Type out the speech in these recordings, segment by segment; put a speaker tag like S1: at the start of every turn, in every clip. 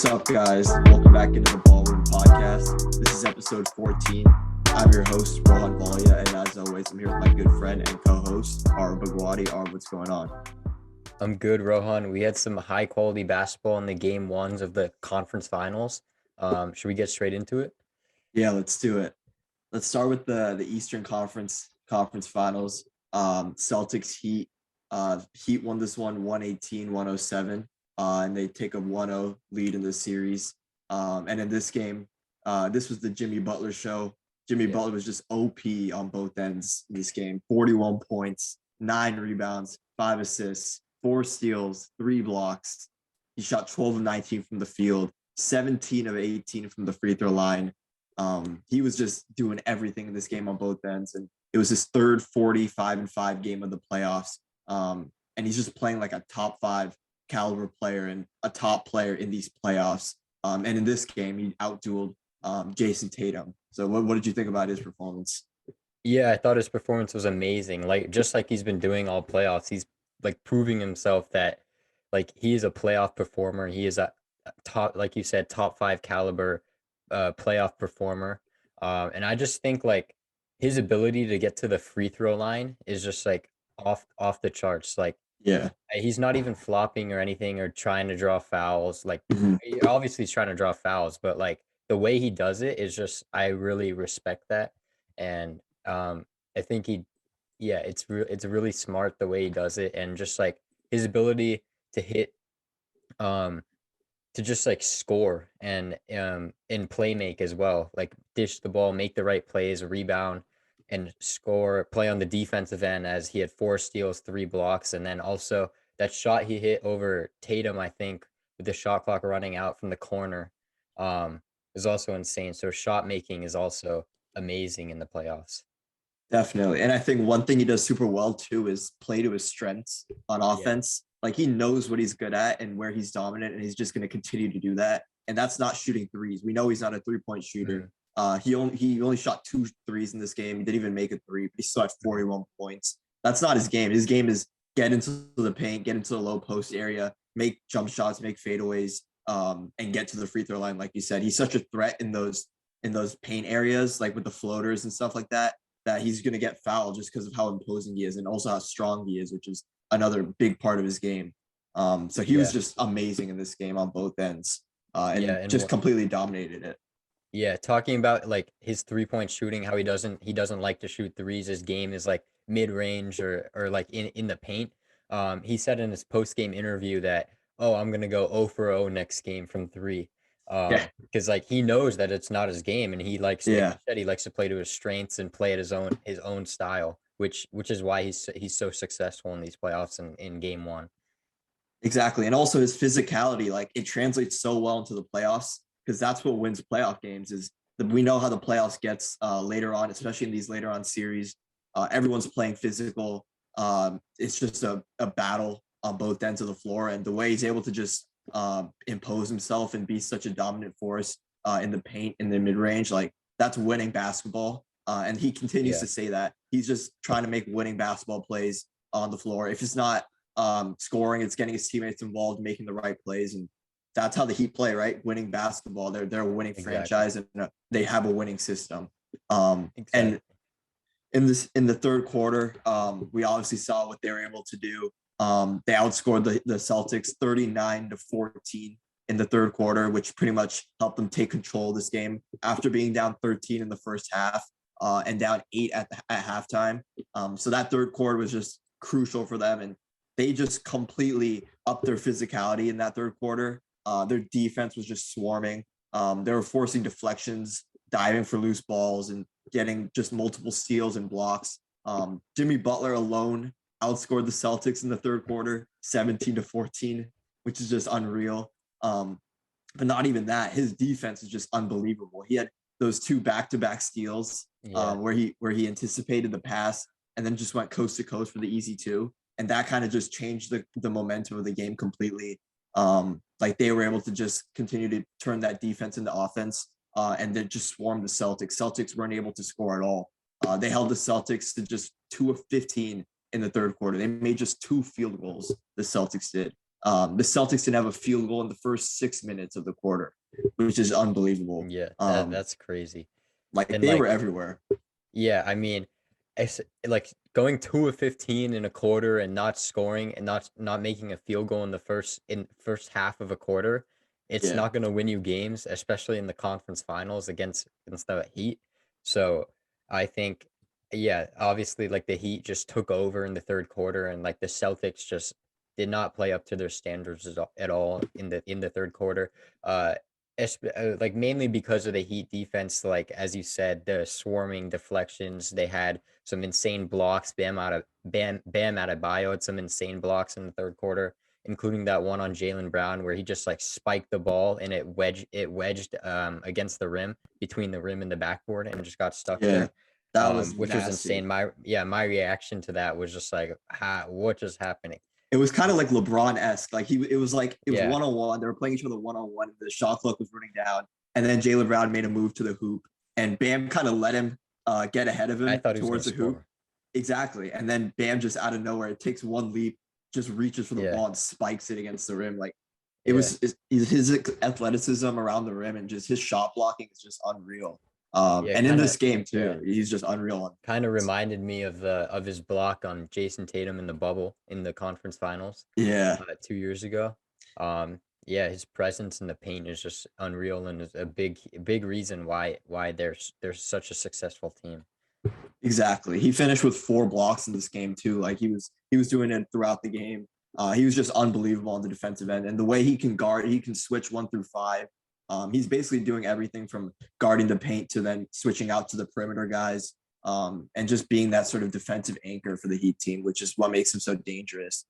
S1: What's up, guys? Welcome back into the Ballroom Podcast. This is episode 14. I'm your host, Rohan and Arav, and as always, I'm here with my good friend and co-host, Arav Bagwadi. Arav, what's going on?
S2: I'm good, Rohan. We had some high quality basketball in the game ones of the conference finals. Should we get straight into it?
S1: Yeah, let's do it. Let's start with the Eastern Conference Finals. Celtics Heat. Heat won this one 118-107. And they take a 1-0 lead in this series. And in this game, this was the Jimmy Butler show. Jimmy Butler was just OP on both ends in this game. 41 points, 9 rebounds, 5 assists, 4 steals, 3 blocks. He shot 12 of 19 from the field, 17 of 18 from the free throw line. He was just doing everything in this game on both ends. And it was his third 45-5 game of the playoffs. And he's just playing like a top 5 caliber player and a top player in these playoffs. And in this game, he outdueled Jason Tatum. So what did you think about his performance?
S2: Yeah, I thought his performance was amazing. Just like he's been doing all playoffs, he's like proving himself that like he is a playoff performer. He is a top, like you said, top 5 caliber playoff performer. And I just think like his ability to get to the free throw line is just like off the charts. Like
S1: Yeah.
S2: he's not even flopping or anything or trying to draw fouls. Like
S1: Mhm.
S2: obviously he's trying to draw fouls, but like the way he does it is just I really respect that. And I think it's really smart the way he does it, and just like his ability to hit um to just like score and play make as well. Like dish the ball, make the right plays, rebound and score, play on the defensive end as he had 4 steals, 3 blocks, and then also that shot he hit over Tatum, I think, with the shot clock running out from the corner, is also insane. So shot making is also amazing in the playoffs.
S1: Definitely. And I think one thing he does super well too is play to his strengths on
S2: Yeah.
S1: offense. Like he knows what he's good at and where he's dominant, and he's just going to continue to do that. And that's not shooting threes. We know he's not a 3-point shooter.
S2: Mm,
S1: He only shot 2 threes in this game. He didn't even make a three, but he still had 41 points. That's not his game. His game is get into the paint, get into the low post area, make jump shots, make fadeaways, and get to the free throw line. Like you said, he's such a threat in those paint areas, like with the floaters and stuff like that, that he's going to get fouled just because of how imposing he is and also how strong he is, which is another big part of his game. So he was
S2: yeah.
S1: just amazing in this game on both ends,
S2: Yeah.
S1: and just completely dominated it.
S2: Yeah, talking about like his 3-point shooting, how he doesn't like to shoot threes. His game is like mid-range or like in the paint. He said in his post-game interview that, "Oh, I'm gonna go 0 for 0 next game from 3."
S1: Yeah,
S2: Because like he knows that it's not his game, and like you
S1: yeah,
S2: said, he likes to play to his strengths and play at his own style, which is why he's so successful in these playoffs and in game one.
S1: exactly. And also his physicality, like it translates so well into the playoffs because that's what wins playoff games. We know how the playoffs gets later on, especially in these later on series. Everyone's playing physical. It's just a battle on both ends of the floor, and the way he's able to just impose himself and be such a dominant force in the paint in the mid range, like that's winning basketball. And he continues
S2: Yeah,
S1: to say that he's just trying to make winning basketball plays on the floor. If it's not scoring, it's getting his teammates involved, making the right plays, and that's how the Heat play, right? Winning basketball. They're a winning
S2: exactly,
S1: franchise, and they have a winning system. And
S2: exactly.
S1: in the third quarter, we obviously saw what they were able to do. They outscored the Celtics 39-14 in the third quarter, which pretty much helped them take control of this game after being down 13 in the first half and down 8 at halftime. So that third quarter was just crucial for them, and they just completely upped their physicality in that third quarter. Their defense was just swarming. They were forcing deflections, diving for loose balls, and getting just multiple steals and blocks. Jimmy Butler alone outscored the Celtics in the third quarter, 17-14, which is just unreal. But not even that, his defense is just unbelievable. He had those 2 back-to-back steals
S2: Yeah,
S1: where he anticipated the pass and then just went coast to coast for the easy 2, and that kind of just changed the momentum of the game completely. Like they were able to just continue to turn that defense into offense, and then just swarmed the Celtics. Celtics weren't able to score at all. They held the Celtics to just 2 of 15 in the third quarter. They made just 2 field goals. The Celtics did. The Celtics didn't have a field goal in the first 6 minutes of the quarter, which is unbelievable.
S2: Yeah, that's crazy.
S1: Like
S2: And
S1: they were
S2: like,
S1: everywhere.
S2: yeah, I mean, it's like going 2 of 15 in a quarter and not scoring and not making a field goal in the first half of a quarter. It's
S1: Yeah,
S2: not going to win you games, especially in the conference finals against the Heat. So I think, yeah, obviously, like the Heat just took over in the third quarter, and like the Celtics just did not play up to their standards at all in the third quarter. Uh, like mainly because of the Heat defense, like as you said, the swarming deflections. They had some insane blocks. Bam Adebayo had some insane blocks in the third quarter, including that one on Jaylen Brown where he just like spiked the ball and it wedged against the rim, between the rim and the backboard, and just got stuck
S1: yeah,
S2: there.
S1: that was
S2: Which was
S1: nasty.
S2: insane. My reaction to that was just like, what just happening?
S1: It was kind of like LeBron-esque. It was
S2: Yeah,
S1: 1-on-1. They were playing each other 1-on-1. The shot clock was running down, and then Jaylen Brown made a move to the hoop, and Bam kind of let him get ahead of
S2: I
S1: him
S2: thought he was gonna
S1: towards the hoop.
S2: score.
S1: Exactly, and then Bam just out of nowhere takes one leap, just reaches for the
S2: Yeah,
S1: ball and spikes it against the rim. Like it
S2: yeah.
S1: was his athleticism around the rim and just his shot blocking is just unreal.
S2: Yeah,
S1: And in
S2: kind of.
S1: this game
S2: Yeah,
S1: too, he's just unreal on
S2: kind of
S1: defense.
S2: reminded me of his block on Jason Tatum in the bubble in the conference finals
S1: Yeah,
S2: 2 years ago. Yeah, his presence in the paint is just unreal, and is a big reason why they're such a successful team.
S1: exactly. He finished with 4 blocks in this game too. Like he was doing it throughout the game. He was just unbelievable on the defensive end, and the way he can guard, he can switch 1 through 5. He's basically doing everything from guarding the paint to then switching out to the perimeter guys, and just being that sort of defensive anchor for the Heat team, which is what makes him so dangerous.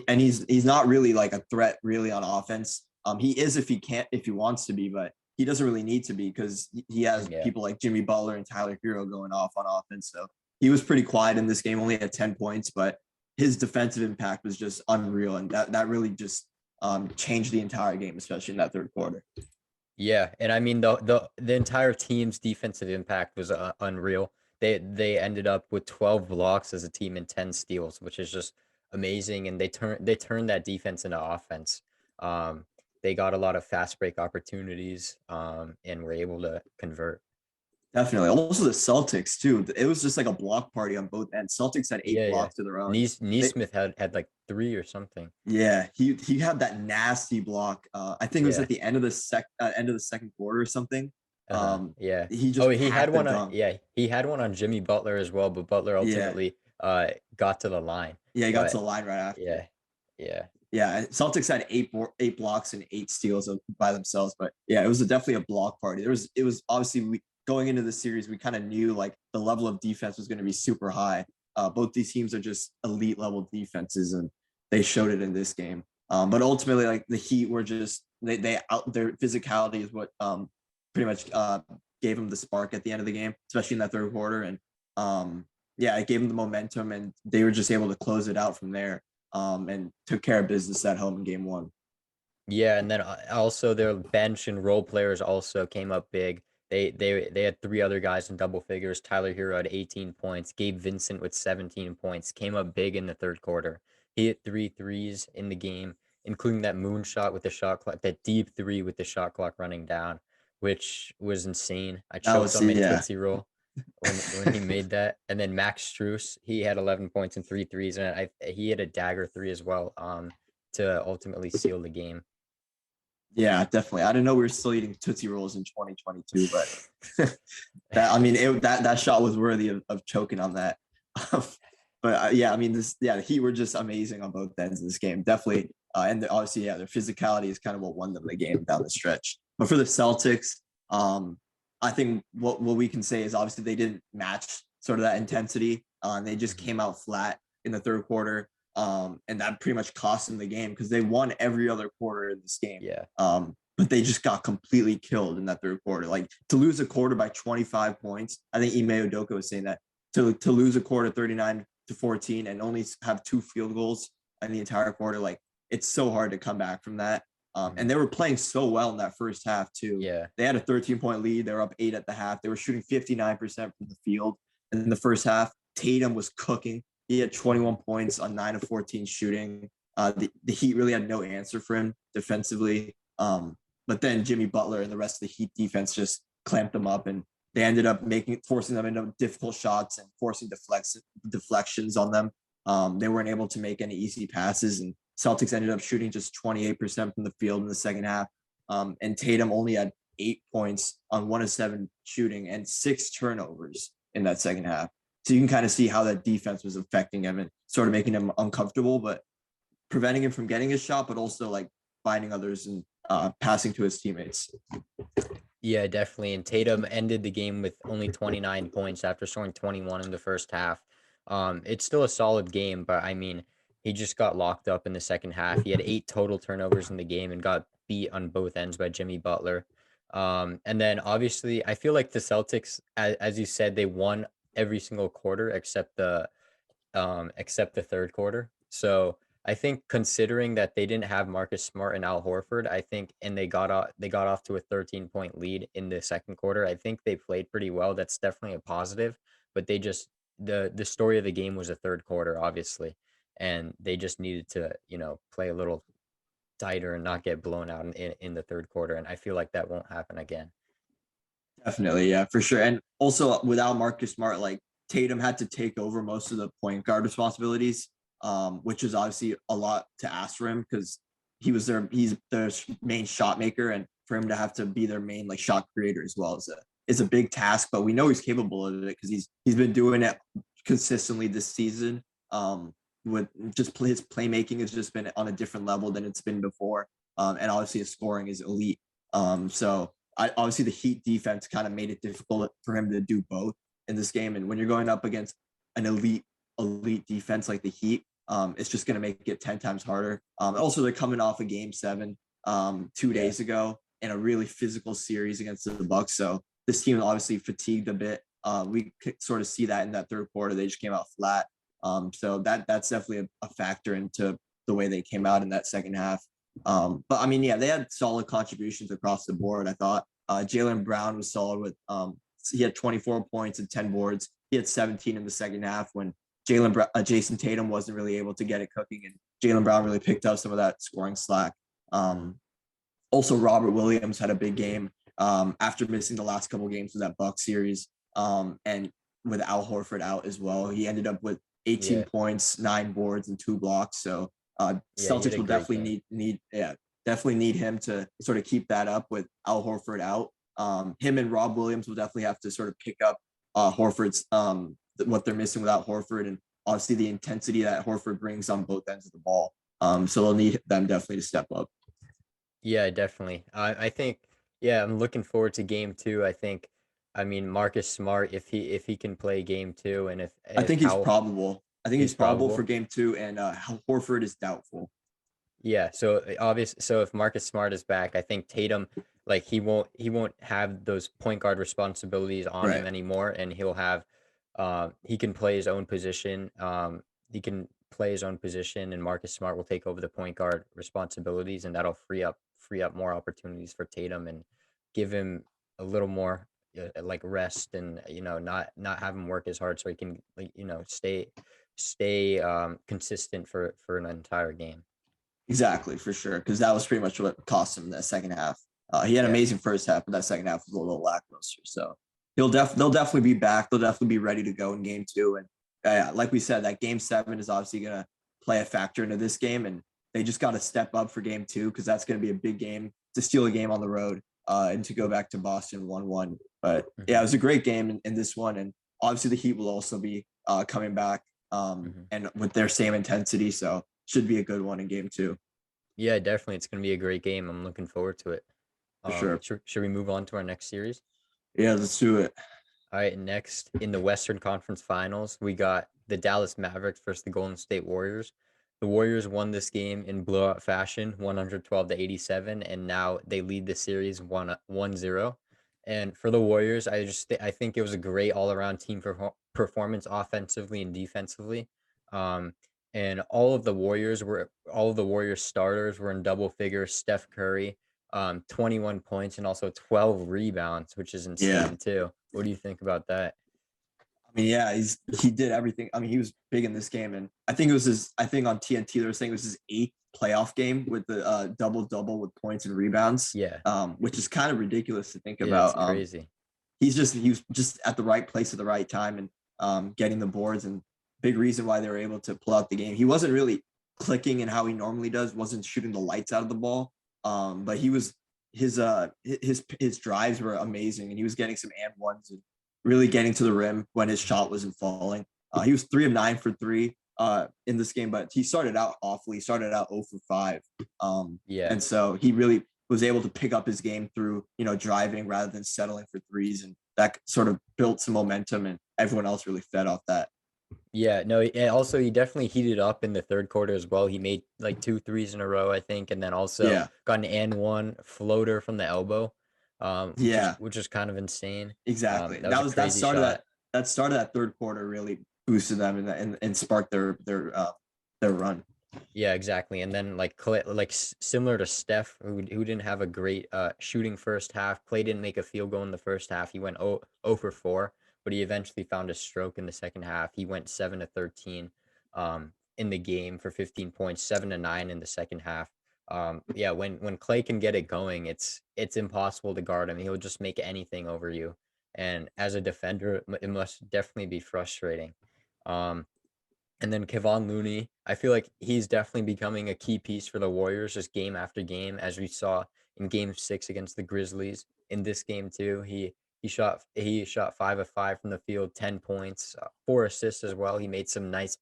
S1: He's not really like a threat really on offense. He is if he wants to be, but he doesn't really need to be because he has
S2: Yeah.
S1: people like Jimmy Butler and Tyler Hero going off on offense. So he was pretty quiet in this game, only had 10 points, but his defensive impact was just unreal. And that really just changed the entire game, especially in that third quarter.
S2: Yeah, and I mean the entire team's defensive impact was unreal. They ended up with 12 blocks as a team and 10 steals, which is just amazing. And they turned that defense into offense. Um, they got a lot of fast break opportunities, and were able to convert.
S1: Definitely. Also the Celtics too. It was just like a block party on both ends. Celtics had 8
S2: Yeah, yeah.
S1: blocks of their own. They,
S2: Neesmith had like three or something.
S1: yeah, he had that nasty block. I think it was
S2: Yeah.
S1: at the end of the second quarter or something.
S2: Uh-huh. Yeah.
S1: He
S2: Oh,
S1: just
S2: he had
S1: packed the
S2: one on
S1: dunk.
S2: yeah, he had one on Jimmy Butler as well, but Butler
S1: Yeah,
S2: ultimately got to the line.
S1: yeah, he got to
S2: But
S1: the line right after.
S2: yeah. Yeah.
S1: Yeah, Celtics had 8 blocks and 8 steals by themselves, but yeah, it was definitely a block party. It was obviously going into the series, we kind of knew like the level of defense was going to be super high. Both these teams are just elite level defenses, and they showed it in this game. But ultimately, like the Heat were just they out their physicality is what pretty much gave them the spark at the end of the game, especially in that third quarter, and yeah, it gave them the momentum, and they were just able to close it out from there. And took care of business at home in game 1.
S2: Yeah, and then also their bench and role players also came up big. They had three other guys in double figures. Tyler Hero had 18 points. Gabe Vincent with 17 points. Came up big in the third quarter. He hit three threes in the game, including that moonshot with the shot clock, that deep three with the shot clock running down, which was insane. I
S1: That
S2: choked
S1: was
S2: on my
S1: yeah,
S2: Tootsie Roll when he made that. And then Max Strus, he had 11 points and three threes, and he had a dagger three as well, to ultimately seal the game.
S1: yeah, definitely. I didn't know we were still eating Tootsie Rolls in 2022, but that shot was worthy of choking on that. But yeah, I mean the Heat were just amazing on both ends of this game, definitely. Obviously, yeah, their physicality is kind of what won them the game down the stretch. But for the Celtics, I think what we can say is obviously they didn't match sort of that intensity. They just
S2: Mhm.
S1: came out flat in the third quarter. And that pretty much cost them the game because they won every other quarter in this game.
S2: Yeah.
S1: But they just got completely killed in that third quarter. Like to lose a quarter by 25 points. I think Ime Udoka was saying that to lose a quarter 39-14 and only have 2 field goals in the entire quarter, like it's so hard to come back from that. And
S2: Mhm.
S1: they were playing so well in that first half too.
S2: Yeah.
S1: They had a 13-point lead. They were up 8 at the half. They were shooting 59% from the field in the first half. Tatum was cooking. He had 21
S2: Mhm.
S1: points on 9 of 14 shooting. The Heat really had no answer for him defensively. But then Jimmy Butler and the rest of the Heat defense just clamped them up, and they ended up forcing them into difficult shots and forcing deflections on them. They weren't able to make any easy passes, and Celtics ended up shooting just 28% from the field in the second half. And Tatum only had 8 points on 1 of 7 shooting and 6 turnovers in that second half. So you can kind of see how that defense was affecting him and sort of making him uncomfortable, but preventing him from getting his shot, but also like finding others and passing to his teammates.
S2: Yeah, definitely. And Tatum ended the game with only 29 points after scoring 21 in the first half. It's still a solid game, but I mean, he just got locked up in the second half. He had 8 total turnovers in the game and got beat on both ends by Jimmy Butler. And then obviously, I feel like the Celtics, as you said, they won every single quarter except the third quarter. So I think considering that they didn't have Marcus Smart and Al Horford, I think, and they got off to a 13-point lead in the second quarter. I think they played pretty well. That's definitely a positive, but they just the story of the game was the third quarter, obviously, and they just needed to play a little tighter and not get blown out in the third quarter. And I feel like that won't happen again.
S1: Definitely, yeah, for sure. And also without Marcus Smart, like Tatum had to take over most of the point guard responsibilities, which is obviously a lot to ask for him because he's their main shot maker, and for him to have to be their main like shot creator as well is a big task. But we know he's capable of it because he's been doing it consistently this season. With just his playmaking has just been on a different level than it's been before, and obviously his scoring is elite. So obviously the Heat defense kind of made it difficult for him to do both in this game. And when you're going up against an elite defense like the Heat, it's just going to make it 10 times harder. Also, they're coming off a game 7 2 days ago in a really physical series against the Bucks. So this team obviously fatigued a bit. We could sort of see that in that third quarter. They just came out flat. So that's definitely a factor into the way they came out in that second half. But I mean, yeah, they had solid contributions across the board. I thought Jaylen Brown was solid with he had 24 points and 10 boards. He had 17 in the second half when Jason Tatum wasn't really able to get it cooking, and Jaylen Brown really picked up some of that scoring slack. Also, Robert Williams had a big game after missing the last couple of games of that Bucks series, and with Al Horford out as well. He ended up with 18 points, 9 boards, and 2 blocks. So Celtics will definitely need him to sort of keep that up with Al Horford out. Him and Rob Williams will definitely have to sort of pick up Horford's what they're missing without Horford, and obviously the intensity that Horford brings on both ends of the ball. So they'll need them definitely to step up.
S2: Yeah, definitely. I think, I'm looking forward to game 2. I mean, Marcus Smart, if he can play game 2, and
S1: I think he's probable. I think he's probable for
S2: probable.
S1: game 2, and Horford is doubtful.
S2: Yeah, so if Marcus Smart is back, I think Tatum, like he won't have those point guard responsibilities on him
S1: Right.
S2: anymore, and he can play his own position. And Marcus Smart will take over the point guard responsibilities, and that'll free up more opportunities for Tatum and give him a little more like rest, and not have him work as hard, so he can stay consistent for an entire game.
S1: Exactly, for sure, because that was pretty much what cost him that second half. He had an
S2: Yeah.
S1: amazing first half, but that second half was a little lackluster. So they'll definitely be back. They'll definitely be ready to go in game 2. And like we said, that game 7 is obviously going to play a factor into this game, and they just got to step up for game 2 because that's going to be a big game to steal a game on the road and to go back to Boston 1-1. But yeah, it was a great game in this one, and obviously the Heat will also be coming back and with their same intensity. So should be a good one in game 2
S2: Yeah, definitely. It's going to be a great game. I'm looking forward to it.
S1: for sure.
S2: Should we move on to our next series?
S1: Yeah, let's do it.
S2: All right, next in the Western Conference Finals, we got the Dallas Mavericks versus the Golden State Warriors. The Warriors won this game in blowout fashion, 112-87, and now they lead the series 1-0. And for the Warriors, I think it was a great all-around team performance offensively and defensively. Um, and all of the Warriors starters were in double figures. Steph Curry, 21 points and also 12 rebounds, which is
S1: Yeah.
S2: insane too. What do you think about that?
S1: I mean, yeah, he did everything. I mean, he was big in this game, and I think it was his. I think on TNT they were saying it was his 8th playoff game with the double with points and rebounds.
S2: Yeah,
S1: Which is kind of ridiculous to think
S2: yeah, it's
S1: about.
S2: crazy.
S1: He was just at the right place at the right time and getting the boards, and big reason why they were able to pull out the game. He wasn't really clicking in how he normally does, wasn't shooting the lights out of the ball. But he was his drives were amazing, and he was getting some and ones and really getting to the rim when his shot wasn't falling. He was 3 of 9 for 3 in this game, but he started out awfully. He started out 0 for 5.
S2: Yeah.
S1: And so he really was able to pick up his game through, driving rather than settling for threes. And that sort of built some momentum, and everyone else really fed off that.
S2: Yeah, no, and also he definitely heated up in the third quarter as well. He made like 2 threes in a row, I think, and then also
S1: Yeah.
S2: got an and one floater from the elbow,
S1: Yeah,
S2: which is kind of insane.
S1: exactly.
S2: That was a
S1: That
S2: crazy
S1: started
S2: shot.
S1: that started that third quarter really boosted them and sparked their run.
S2: Yeah, exactly. And then like Clay, like similar to Steph, who didn't have a great shooting first half. Clay didn't make a field goal in the first half. He went 0 for 4, but he eventually found a stroke in the second half. He went 7 to 13 in the game for 15 points, 7 to 9 in the second half. Yeah, when Clay can get it going, it's impossible to guard him. He'll just make anything over you. And as a defender, it must definitely be frustrating. Um, and then Kevon Looney, I feel like he's definitely becoming a key piece for the Warriors just game after game, as we saw in game 6 against the Grizzlies. In this game too, he shot 5 of 5 from the field, 10 points, 4 assists as well. He made some nice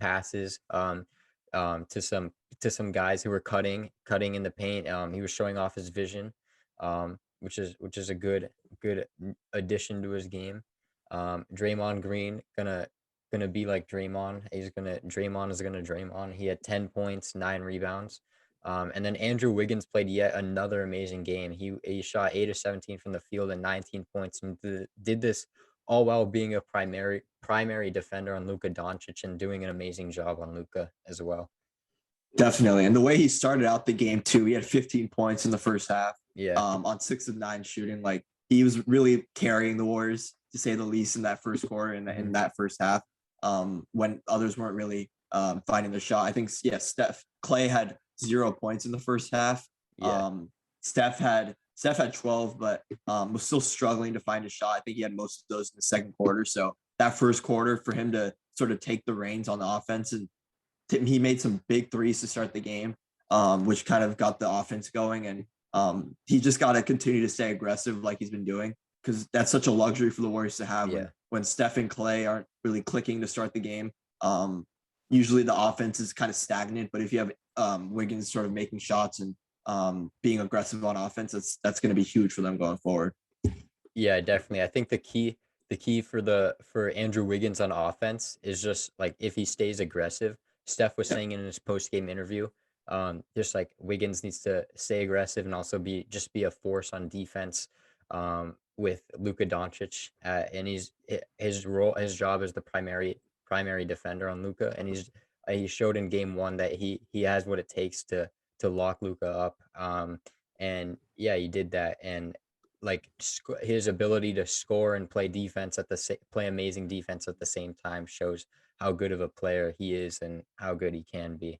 S2: passes to some guys who were cutting in the paint. He was showing off his vision, which is a good addition to his game. Draymond Green gonna be like Draymond. Draymond is gonna Draymond. He had 10 points, 9 rebounds. And then Andrew Wiggins played yet another amazing game. He shot 8 of 17 from the field and 19 points, and did this all while being a primary defender on Luka Doncic and doing an amazing job on Luka as well.
S1: Definitely. And the way he started out the game too, he had 15 points in the first half,
S2: Yeah.
S1: on 6 of 9 shooting. Like, he was really carrying the Warriors, to say the least, in that first quarter and in that first half, when others weren't really finding their shot. I think, yeah, Clay had 0 points in the first half.
S2: Yeah.
S1: Steph had 12, but was still struggling to find a shot. I think he had most of those in the second quarter. So that first quarter, for him to sort of take the reins on the offense, and he made some big threes to start the game, which kind of got the offense going. And he just got to continue to stay aggressive like he's been doing, because that's such a luxury for the Warriors to have when Steph and Clay aren't really clicking to start the game. Usually the offense is kind of stagnant, but if you have Wiggins sort of making shots and being aggressive on offense, that's going to be huge for them going forward.
S2: Yeah, definitely. I think the key for Andrew Wiggins on offense is just like if he stays aggressive. Steph was saying in his post game interview, just like Wiggins needs to stay aggressive and also be a force on defense, with Luka Doncic, and his job is the primary defender on Luka, and he showed in game 1 that he has what it takes to lock Luka up, and yeah, he did that, and like his ability to score and play amazing defense at the same time shows how good of a player he is and how good he can be.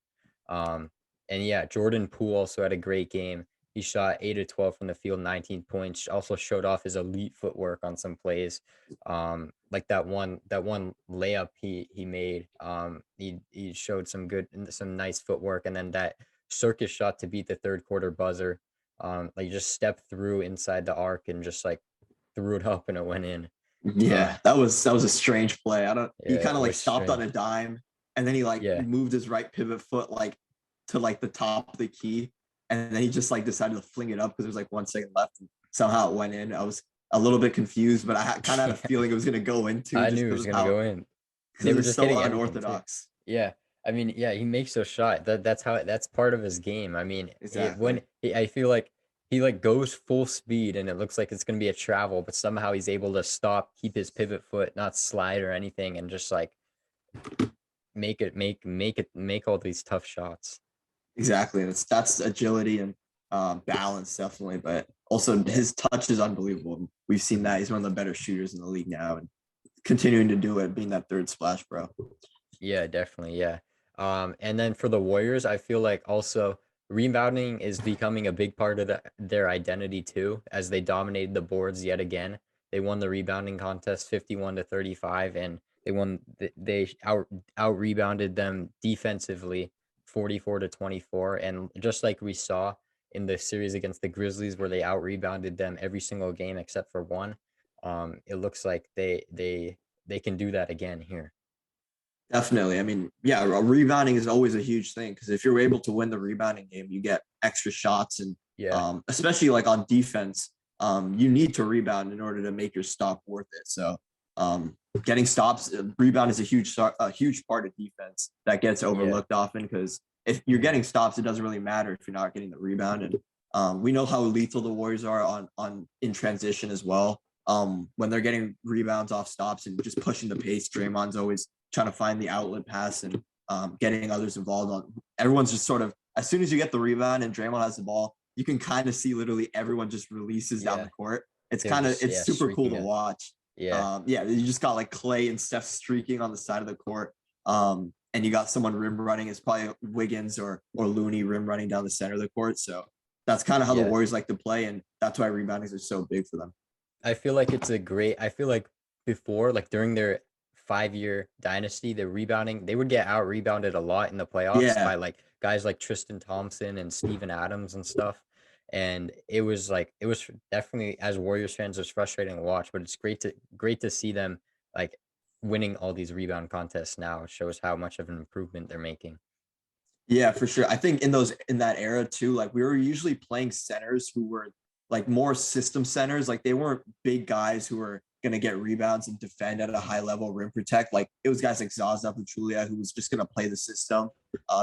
S2: Um, and yeah, Jordan Poole also had a great game. He shot 8 of 12 from the field, 19 points. Also showed off his elite footwork on some plays. Like that one layup he made. He showed some nice footwork, and then that circus shot to beat the third quarter buzzer. Like just stepped through inside the arc and just like threw it up and it went in.
S1: Yeah, that was a strange play. He
S2: Yeah,
S1: kind
S2: it
S1: of like
S2: was
S1: stopped on
S2: strange.
S1: a dime, and then he like
S2: Yeah.
S1: moved his right pivot foot like to like the top of the key, and then he just like decided to fling it up because there was like 1 second left, and somehow it went in. I was a little bit confused, but I kind of had a feeling it was going to go into,
S2: I
S1: just
S2: knew it
S1: because
S2: was
S1: of
S2: gonna
S1: how,
S2: go in. They
S1: because
S2: were
S1: it's
S2: just
S1: so
S2: hitting anything too.
S1: unorthodox.
S2: Yeah. I mean, yeah, he makes those shots. That's part of his game. I mean,
S1: Exactly.
S2: I feel like he like goes full speed and it looks like it's gonna be a travel, but somehow he's able to stop, keep his pivot foot, not slide or anything, and just like make all these tough shots.
S1: Exactly. And that's agility and balance, definitely, but also
S2: Yeah.
S1: his touch is unbelievable. We've seen that he's one of the better shooters in the league now, and continuing to do it, being that third splash, bro.
S2: Yeah, definitely. Yeah. And then for the Warriors, I feel like also rebounding is becoming a big part of their identity too, as they dominated the boards yet again. They won the rebounding contest 51-35, and they out rebounded them defensively 44-24. And just like we saw in the series against the Grizzlies, where they out rebounded them every single game except for one, it looks like they can do that again here.
S1: Definitely. I mean, yeah, rebounding is always a huge thing because if you're able to win the rebounding game, you get extra shots, and
S2: Yeah.
S1: especially like on defense, you need to rebound in order to make your stop worth it. So getting stops, rebound is a huge part of defense that gets
S2: Yeah.
S1: overlooked often because if you're getting stops, it doesn't really matter if you're not getting the rebound. And we know how lethal the Warriors are on in transition as well. When they're getting rebounds off stops and just pushing the pace, Draymond's always trying to find the outlet pass and getting others involved on. Everyone's just sort of as soon as you get the rebound and Draymond has the ball, you can kind of see literally everyone just releases down
S2: Yeah.
S1: the court.
S2: They're just,
S1: It's
S2: yeah,
S1: super cool
S2: streaking
S1: to
S2: it.
S1: watch.
S2: Yeah.
S1: Yeah, you just got like Clay and Steph streaking on the side of the court. And you got someone rim running. It's probably Wiggins or Looney rim running down the center of the court. So that's kind of how the
S2: Yeah.
S1: Warriors like to play, and that's why reboundings are so big for them.
S2: I feel like before, like during their 5-year dynasty, the rebounding, they would get out rebounded a lot in the playoffs
S1: Yeah,
S2: by like guys like Tristan Thompson and Steven Adams and stuff. And it was definitely, as Warriors fans, it was frustrating to watch, but it's great to see them like winning all these rebound contests now. It shows how much of an improvement they're making.
S1: yeah, for sure. I think in that era too, like we were usually playing centers who were like more system centers. Like they weren't big guys who were gonna get rebounds and defend at a high level, rim protect. Like it was guys like Zaza Pachulia who was just gonna play the system,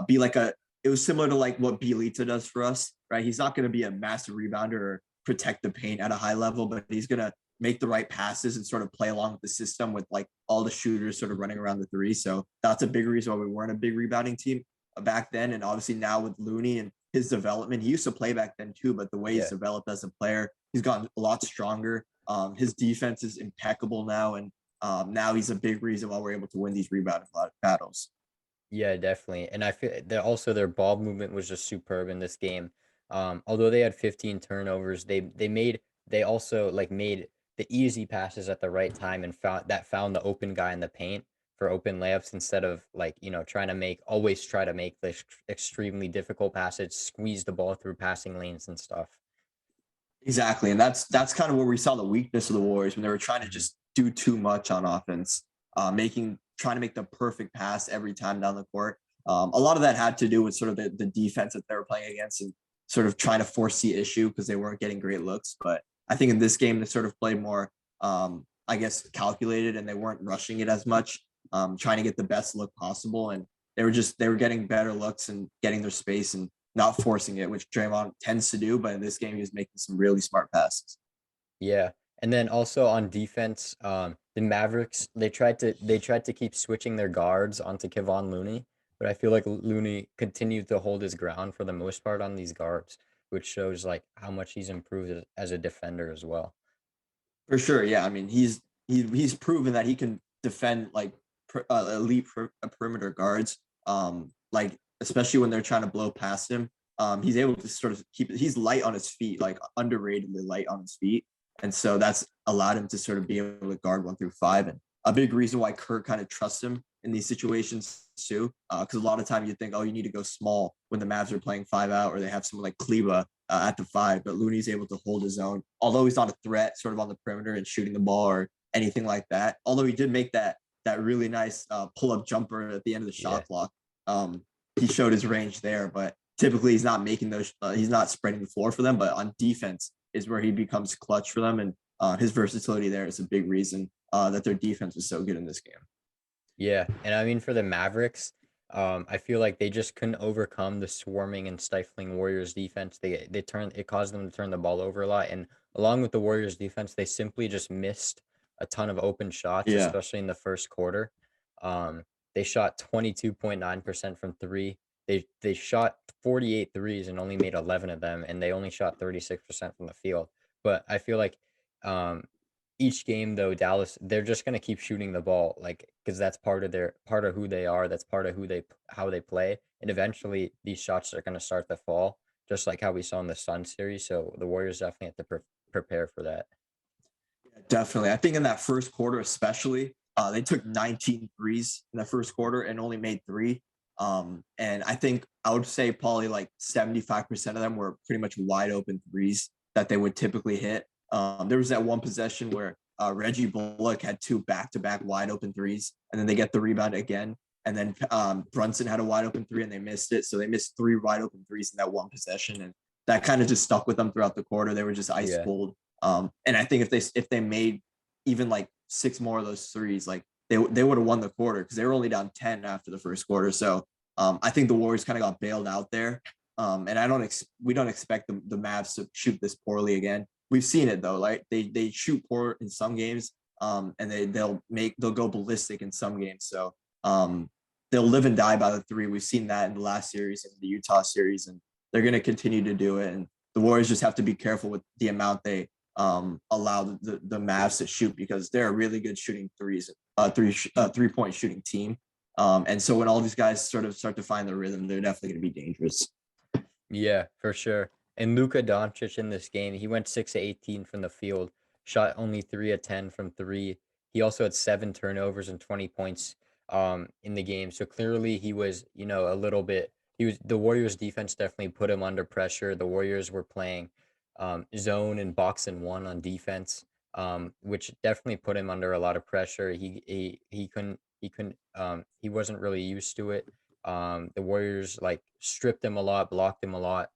S1: be like a. It was similar to like what Bielitsa does for us, right? He's not gonna be a massive rebounder or protect the paint at a high level, but he's gonna make the right passes and sort of play along with the system with like all the shooters sort of running around the three. So that's a big reason why we weren't a big rebounding team back then, and obviously now with Looney and his development, he used to play back then too, but the way he's
S2: Yeah.
S1: developed as a player, he's gotten a lot stronger. His defense is impeccable now, and now he's a big reason why we're able to win these rebound battles.
S2: Yeah, definitely. And I feel that also their ball movement was just superb in this game. Although they had 15 turnovers, they also like made the easy passes at the right time and found the open guy in the paint for open layups instead of like, always try to make the extremely difficult passes, squeeze the ball through passing lanes and stuff.
S1: Exactly, and that's kind of where we saw the weakness of the Warriors when they were trying to
S2: Mhm.
S1: just do too much on offense, making trying to make the perfect pass every time down the court. A lot of that had to do with sort of the defense that they were playing against and sort of trying to force the issue because they weren't getting great looks. But I think in this game they sort of played more, I guess, calculated and they weren't rushing it as much, trying to get the best look possible. And they were getting better looks and getting their space and not forcing it, which Draymond tends to do. But in this game, he was making some really smart passes.
S2: Yeah. And then also on defense, the Mavericks, they tried to keep switching their guards onto Kevon Looney, but I feel like Looney continued to hold his ground for the most part on these guards, which shows like how much he's improved as a defender as well.
S1: For sure, yeah. I mean, he's proven that he can defend like elite perimeter guards. Like especially when they're trying to blow past him, he's able to sort of keep. He's light on his feet, like underratedly light on his feet, and so that's allowed him to sort of be able to guard 1 through 5. And a big reason why Kirk kind of trusts him in these situations too, because a lot of times you think, oh, you need to go small when the Mavs are playing 5 out or they have someone like Kleba at the 5, but Looney's able to hold his own. Although he's not a threat, sort of on the perimeter and shooting the ball or anything like that. Although he did make that really nice pull up jumper at the end of the
S2: Yeah.
S1: shot clock. He showed his range there, but typically he's not making those. He's not spreading the floor for them. But on defense is where he becomes clutch for them, and his versatility there is a big reason that their defense was so good in this game.
S2: Yeah, and I mean for the Mavericks, I feel like they just couldn't overcome the swarming and stifling Warriors defense. It caused them to turn the ball over a lot, and along with the Warriors defense, they simply just missed a ton of open shots,
S1: Yeah,
S2: especially in the first quarter. They shot 22.9% from three. They shot 48 threes and only made 11 of them, and they only shot 36% from the field. But I feel like um each game though, Dallas, they're just gonna keep shooting the ball, like because that's part of who they are. That's part of how they play, and eventually these shots are gonna start to fall, just like how we saw in the Sun series. So the Warriors definitely have to prepare for that.
S1: Definitely. I think in that first quarter, especially, they took 19 threes in the first quarter and only made three. And I think I would say probably like 75% of them were pretty much wide open threes that they would typically hit. There was that one possession where Reggie Bullock had two back-to-back wide open threes, and then they get the rebound again. And then Brunson had a wide open three and they missed it. So they missed three wide open threes in that one possession. And that kind of just stuck with them throughout the quarter. They were just ice
S2: Yeah.
S1: cold. And I think if they made even like six more of those threes, like they would have won the quarter because they were only down 10 after the first quarter. So I think the Warriors kind of got bailed out there. And we don't expect the Mavs to shoot this poorly again. We've seen it though, like they shoot poor in some games, and they'll go ballistic in some games. So they'll live and die by the three. We've seen that in the last series and the Utah series, and they're going to continue to do it. And the Warriors just have to be careful with the amount they allow the Mavs to shoot because they're a really good shooting 3-point shooting team. And so when all these guys sort of start to find their rhythm, they're definitely going to be dangerous.
S2: Yeah, for sure. And Luka Doncic in this game, he went 6 of 18 from the field, shot only 3 of 10 from three. He also had 7 turnovers and 20 points in the game. So clearly he was, a little bit the Warriors defense definitely put him under pressure. The Warriors were playing zone and box and one on defense, which definitely put him under a lot of pressure. He wasn't really used to it. The Warriors like stripped him a lot, blocked him a lot,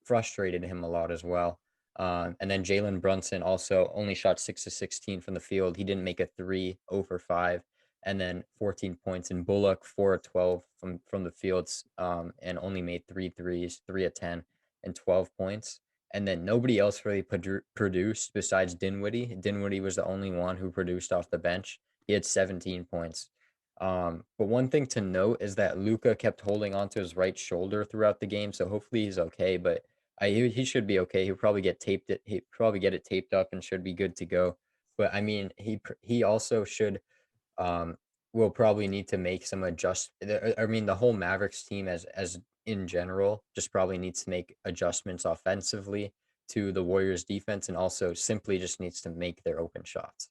S2: frustrated him a lot as well. And then Jalen Brunson also only shot 6 of 16 from the field. He didn't make a three, 0 for 5, and then 14 points. And Bullock 4 of 12 from the fields, and only made three threes, 3 of 10, and 12 points. And then nobody else really produced besides Dinwiddie. Dinwiddie was the only one who produced off the bench. He had 17 points. But one thing to note is that Luka kept holding onto his right shoulder throughout the game, so hopefully he's okay. But he should be okay. He'll probably He'll probably get it taped up and should be good to go. But I mean, he also should will probably need to make some adjust. I mean, the whole Mavericks team as in general just probably needs to make adjustments offensively to the Warriors defense and also simply just needs to make their open shots.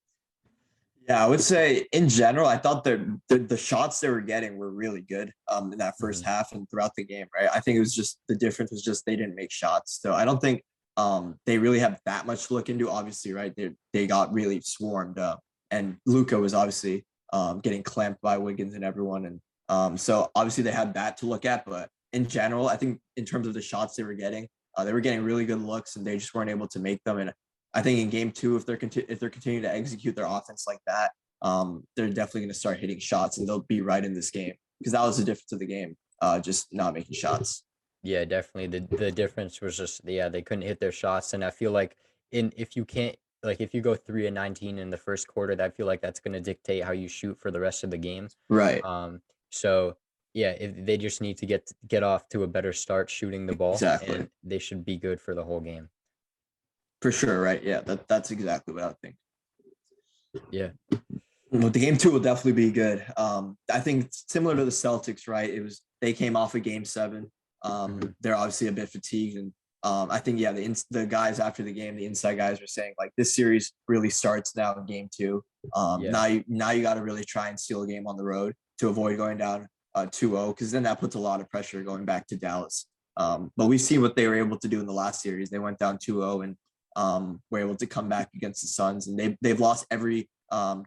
S1: Yeah, I would say in general, I thought the shots they were getting were really good in that first
S2: Mhm.
S1: half and throughout the game, right? I think it was just the difference was just they didn't make shots. So I don't think they really have that much to look into, obviously, right? They got really swarmed up. And Luka was obviously getting clamped by Wiggins and everyone. And so obviously they had that to look at. But in general, I think in terms of the shots they were getting really good looks and they just weren't able to make them. And I think in game two, if they're continuing to execute their offense like that, they're definitely going to start hitting shots and they'll be right in this game because that was the difference of the game, just not making shots.
S2: Yeah, definitely. The difference was just they couldn't hit their shots, and I feel like in if you can't like if you go 3 of 19 in the first quarter, I feel like that's gonna dictate how you shoot for the rest of the game.
S1: Right.
S2: So yeah, if they just need to get off to a better start shooting the ball,
S1: Exactly.
S2: and they should be good for the whole game.
S1: For sure. Right. Yeah. That's exactly what I think.
S2: Yeah.
S1: But the game two will definitely be good. I think it's similar to the Celtics, right? They came off of game seven.
S2: Mhm.
S1: They're obviously a bit fatigued, and I think the guys after the game, the inside guys were saying like this series really starts now in game two.
S2: Yeah.
S1: Now you got to really try and steal a game on the road to avoid going down 2-0 because then that puts a lot of pressure going back to Dallas. But we've seen what they were able to do in the last series. They went down 2-0 and were able to come back against the Suns, and they've lost every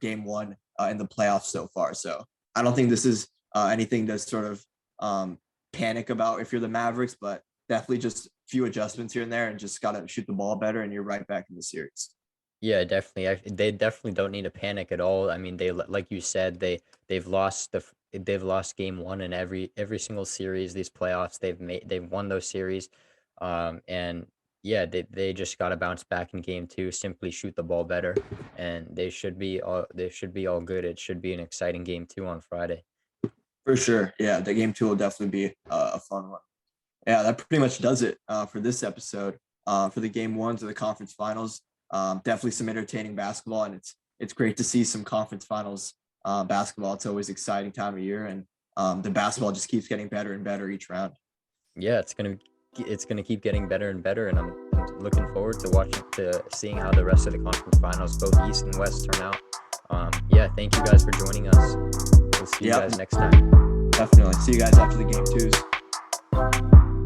S1: game one in the playoffs so far. So I don't think this is anything to sort of panic about if you're the Mavericks, but definitely just a few adjustments here and there and just got to shoot the ball better and you're right back in the series.
S2: Yeah, definitely. They definitely don't need to panic at all. I mean, like you said, they've lost game one in every single series. These playoffs, they've won those series, and yeah, they just got to bounce back in game two. Simply shoot the ball better, and they should be all good. It should be an exciting game two on Friday.
S1: For sure. Yeah, the game two will definitely be a fun one. Yeah, that pretty much does it for this episode. For the game ones of the conference finals, Definitely some entertaining basketball, and it's great to see some conference finals basketball. It's always exciting time of year, and the basketball just keeps getting better and better each round.
S2: Yeah, it's gonna keep getting better and better, and I'm looking forward to seeing how the rest of the conference finals, both East and West, turn out. Yeah, thank you guys for joining us. We'll see you guys next time.
S1: Definitely. See you guys after the game twos.